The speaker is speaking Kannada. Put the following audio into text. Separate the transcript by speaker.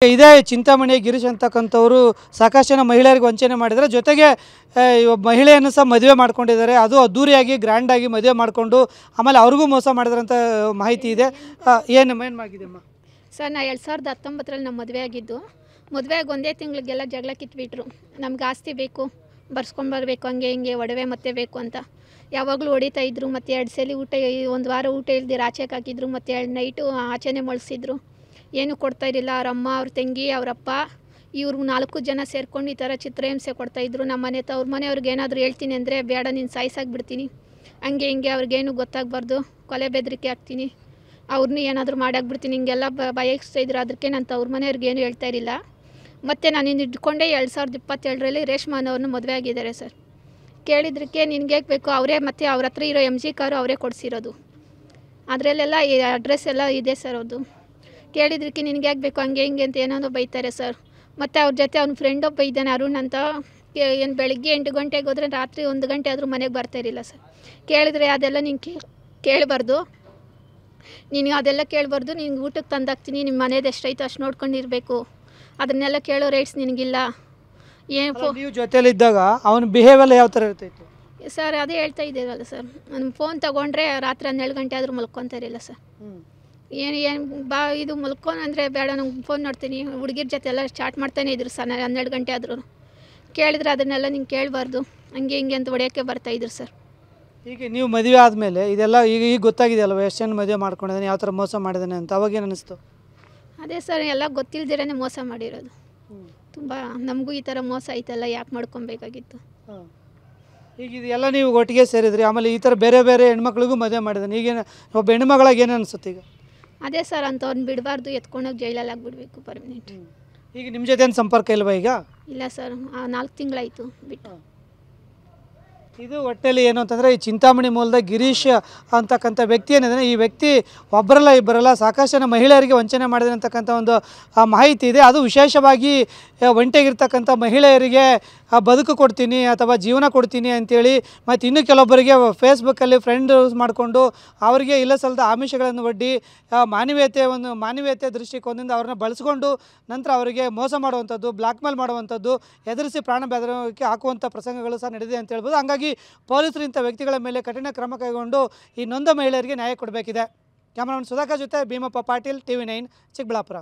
Speaker 1: ಇದೇ ಚಿಂತಾಮಣಿ ಗಿರೀಶ್ ಅಂತಕ್ಕಂಥವರು ಸಾಕಷ್ಟು ಜನ ಮಹಿಳೆಯರಿಗೆ ವಂಚನೆ ಮಾಡಿದ್ದಾರೆ. ಜೊತೆಗೆ ಮಹಿಳೆಯನ್ನು ಸಹ ಮದುವೆ ಮಾಡ್ಕೊಂಡಿದ್ದಾರೆ. ಅದು ಅದ್ದೂರಿಯಾಗಿ ಗ್ರ್ಯಾಂಡಾಗಿ ಮದುವೆ ಮಾಡಿಕೊಂಡು ಆಮೇಲೆ ಅವ್ರಿಗೂ ಮೋಸ ಮಾಡಿದ್ದಾರೆ ಅಂತ ಮಾಹಿತಿ ಇದೆ. ಏನು ಆಗಿದೆಮ್ಮ
Speaker 2: ಸರ್? ನಾ 2019ರಲ್ಲಿ ನಮ್ಮ ಮದುವೆ ಆಗಿದ್ದು. ಮದುವೆಯಾಗಿ ಒಂದೇ ತಿಂಗಳಿಗೆಲ್ಲ ಜಗಳ ಕಿತ್ಬಿಟ್ರು. ನಮ್ಗೆ ಆಸ್ತಿ ಬೇಕು, ಬರ್ಸ್ಕೊಂಡು ಬರಬೇಕು, ಹಂಗೆ ಹಿಂಗೆ ಒಡವೆ ಮತ್ತೆ ಬೇಕು ಅಂತ ಯಾವಾಗಲೂ ಹೊಡಿತಾ ಇದ್ರು. ಮತ್ತು 2 ಸಲ ಊಟ, ಒಂದು ವಾರ ಊಟ ಇಲ್ದಿರ ಆಚೆಗೆ ಹಾಕಿದ್ರು. ಮತ್ತು 2 ನೈಟು ಆಚೆನೇ ಮಳಿಸಿದ್ರು. ಏನೂ ಕೊಡ್ತಾಯಿರಲಿಲ್ಲ. ಅವ್ರ ಅಮ್ಮ, ಅವ್ರ ತಂಗಿ, ಅವರಪ್ಪ, ಇವ್ರು 4 ಜನ ಸೇರ್ಕೊಂಡು ಈ ಥರ ಚಿತ್ರಹಿಂಸೆ ಕೊಡ್ತಾಯಿದ್ರು. ನಮ್ಮ ಮನೆ ಅವ್ರ ಮನೆಯವ್ರಿಗೆ ಏನಾದರೂ ಹೇಳ್ತೀನಿ ಅಂದರೆ ಬೇಡ, ನೀನು ಸಾಯಿಸಾಕ್ಬಿಡ್ತೀನಿ, ಹಂಗೆ ಹಿಂಗೆ ಅವ್ರಿಗೇನು ಗೊತ್ತಾಗಬಾರ್ದು, ಕೊಲೆ ಬೆದರಿಕೆ ಹಾಕ್ತೀನಿ, ಅವ್ರನ್ನೂ ಏನಾದರೂ ಮಾಡಾಕ್ಬಿಡ್ತೀನಿ, ಹಿಂಗೆಲ್ಲ ಬಯಸ್ತಾಯಿದ್ರು. ಅದಕ್ಕೆ ನಾನು ಅವ್ರ ಮನೆಯವ್ರಿಗೇನು ಹೇಳ್ತಾ ಇರಲಿಲ್ಲ. ಮತ್ತು ನಾನು ಇನ್ನು ಇಟ್ಕೊಂಡೆ 2027ರಲ್ಲಿ ರೇಷ್ಮಾ ಅನ್ನೋರನ್ನ ಮದುವೆ ಆಗಿದ್ದಾರೆ ಸರ್. ಕೇಳಿದ್ರಕ್ಕೆ ನಿನಗೆ ಬೇಕು, ಅವರೇ ಮತ್ತು ಅವ್ರ ಹತ್ರ ಇರೋ MG ಕಾರು ಅವರೇ ಕೊಡಿಸಿರೋದು. ಅದರಲ್ಲೆಲ್ಲ ಅಡ್ರೆಸ್ ಎಲ್ಲ ಇದೆ ಸರ್. ಅದು ಕೇಳಿದ್ರಕ್ಕೆ ನಿನಗೆ ಯಾಕೆ ಬೇಕು, ಹಂಗೆ ಹಿಂಗೆ ಅಂತ ಏನಾದರೂ ಬೈತಾರೆ ಸರ್. ಮತ್ತು ಅವ್ರ ಜೊತೆ ಅವ್ನ ಫ್ರೆಂಡ್ ಒಬ್ಬ ಇದ್ದಾನೆ, ಅರುಣ್ ಅಂತ. ಏನು ಬೆಳಗ್ಗೆ 8 ಗಂಟೆಗೆ ಹೋದರೆ ರಾತ್ರಿ 1 ಗಂಟೆ ಆದರೂ ಮನೆಗೆ ಬರ್ತಾಯಿರಲಿಲ್ಲ ಸರ್. ಕೇಳಿದ್ರೆ ಅದೆಲ್ಲ ನೀನು ಕೇಳಬಾರ್ದು, ನೀನು ಅದೆಲ್ಲ ಕೇಳಬಾರ್ದು, ನಿನ್ಗೆ ಊಟಕ್ಕೆ ತಂದಾಕ್ತೀನಿ, ನಿಮ್ಮ ಮನೇದು ಎಷ್ಟೈತೆ ಅಷ್ಟು ನೋಡ್ಕೊಂಡಿರಬೇಕು, ಅದನ್ನೆಲ್ಲ ಕೇಳೋ ರೈಟ್ಸ್ ನಿನಗಿಲ್ಲ. ಏನು
Speaker 1: ನೀವು ಜೊತೆಲಿದ್ದಾಗ ಅವನ ಬಿಹೇವಿಯರ್ ಯಾವ ಥರ ಇರ್ತಾಯಿತ್ತು
Speaker 2: ಸರ್? ಅದೇ ಹೇಳ್ತಾ ಇದ್ದೀವಲ್ಲ ಸರ್, ನನ್ನ ಫೋನ್ ತೊಗೊಂಡ್ರೆ ರಾತ್ರಿ 12 ಗಂಟೆ ಆದರೂ ಮಲ್ಕೊತಾರಿಲ್ಲ ಸರ್. ಏನು ಇದು ಮಲ್ಕೊಂಡ್ರೆ ಬೇಡ, ನಂಗೆ ಫೋನ್ ನೋಡ್ತೀನಿ, ಹುಡುಗಿರ ಜೊತೆ ಎಲ್ಲ ಚಾಟ್ ಮಾಡ್ತಾನೆ ಇದ್ರು ಸರ್. 12 ಗಂಟೆ ಆದರೂ ಕೇಳಿದ್ರೆ ಅದನ್ನೆಲ್ಲ ನಿಂಗೆ ಕೇಳಬಾರ್ದು, ಹಂಗೆ ಹಿಂಗೆ ಅಂತ ಹೊಡೆಯೋಕ್ಕೆ ಬರ್ತಾಯಿದ್ರು ಸರ್.
Speaker 1: ಈಗ ನೀವು ಮದುವೆ ಆದಮೇಲೆ ಇದೆಲ್ಲ ಈಗ ಗೊತ್ತಾಗಿದೆ ಅಲ್ವ, ಎಷ್ಟು ಜನ ಮದುವೆ ಮಾಡ್ಕೊಂಡಿದ್ದಾನೆ, ಯಾವ ಥರ ಮೋಸ ಮಾಡಿದ್ದಾನೆ ಅಂತ, ಅವಾಗೇನು ಅನ್ನಿಸ್ತು?
Speaker 2: ಅದೇ ಸರ್, ಎಲ್ಲ ಗೊತ್ತಿಲ್ದಿರೇ ಮೋಸ ಮಾಡಿರೋದು. ತುಂಬ ನಮಗೂ ಈ ಥರ ಮೋಸ ಐತಲ್ಲ, ಯಾಕೆ ಮಾಡ್ಕೊಬೇಕಾಗಿತ್ತು.
Speaker 1: ಈಗ ಇದೆಲ್ಲ ನೀವು ಒಟ್ಟಿಗೆ ಸೇರಿದ್ರಿ, ಆಮೇಲೆ ಈ ಥರ ಬೇರೆ ಬೇರೆ ಹೆಣ್ಮಕ್ಳಿಗೂ ಮದುವೆ ಮಾಡಿದ್ದಾನೆ. ಈಗೇನು ಒಬ್ಬ ಹೆಣ್ಮಗಳಾಗಿ ಏನು ಅನಿಸುತ್ತೆ ಈಗ?
Speaker 2: ಅದೇ ಸರ್, ಅಂಥವ್ರನ್ನ ಬಿಡಬಾರ್ದು, ಎತ್ಕೊಂಡೋಗಿ ಜೈಲಲ್ಲಿ ಆಗಿಬಿಡ್ಬೇಕು ಪರ್ಮನೆಂಟ್.
Speaker 1: ಈಗ ನಿಮ್ಮ ಜೊತೆ ಏನು ಸಂಪರ್ಕ ಇಲ್ವಾ ಈಗ?
Speaker 2: ಇಲ್ಲ ಸರ್, 4 ತಿಂಗಳಾಯಿತು ಬಿಟ್ಟು.
Speaker 1: ಇದು ಒಟ್ಟಲ್ಲಿ ಏನು ಅಂತಂದರೆ, ಈ ಚಿಂತಾಮಣಿ ಮೂಲದ ಗಿರೀಶ್ ಅಂತಕ್ಕಂಥ ವ್ಯಕ್ತಿ ಏನಿದೆ, ಈ ವ್ಯಕ್ತಿ ಒಬ್ಬರಲ್ಲ ಇಬ್ಬರಲ್ಲ ಸಾಕಷ್ಟು ಜನ ಮಹಿಳೆಯರಿಗೆ ವಂಚನೆ ಮಾಡಿದೆ ಅಂತಕ್ಕಂಥ ಒಂದು ಮಾಹಿತಿ ಇದೆ. ಅದು ವಿಶೇಷವಾಗಿ ಒಂಟೆಗಿರ್ತಕ್ಕಂಥ ಮಹಿಳೆಯರಿಗೆ ಬದುಕು ಕೊಡ್ತೀನಿ ಅಥವಾ ಜೀವನ ಕೊಡ್ತೀನಿ ಅಂಥೇಳಿ, ಮತ್ತು ಇನ್ನೂ ಕೆಲವೊಬ್ಬರಿಗೆ ಫೇಸ್ಬುಕ್ಕಲ್ಲಿ ಫ್ರೆಂಡ್ ಮಾಡಿಕೊಂಡು ಅವರಿಗೆ ಇಲ್ಲ ಸಲ್ಲದ ಆಮಿಷಗಳನ್ನು ಒಡ್ಡಿ ಮಾನವೀಯತೆ ದೃಷ್ಟಿಕೋನದಿಂದ ಅವ್ರನ್ನ ಬಳಸ್ಕೊಂಡು ನಂತರ ಅವರಿಗೆ ಮೋಸ ಮಾಡುವಂಥದ್ದು, ಬ್ಲ್ಯಾಕ್ ಮೇಲ್ ಮಾಡುವಂಥದ್ದು, ಎದುರಿಸಿ ಪ್ರಾಣ ಬೆದರಿಕೆ ಹಾಕುವಂಥ ಪ್ರಸಂಗಗಳು ಸಹ ನಡೆದಿದೆ ಅಂತ ಹೇಳ್ಬೋದು. ಹಾಗಾಗಿ ಪೊಲೀಸರು ಇಂಥ ವ್ಯಕ್ತಿಗಳ ಮೇಲೆ ಕಠಿಣ ಕ್ರಮ ಕೈಗೊಂಡು ಈ ನೊಂದ ಮಹಿಳೆಯರಿಗೆ ನ್ಯಾಯ ಕೊಡಬೇಕಿದೆ. ಕ್ಯಾಮರಾಮನ್ ಸುಧಾಕರ್ ಜೊತೆ ಭೀಮಪ್ಪ ಪಾಟೀಲ್, TV9 ಚಿಕ್ಕಬಳ್ಳಾಪುರ.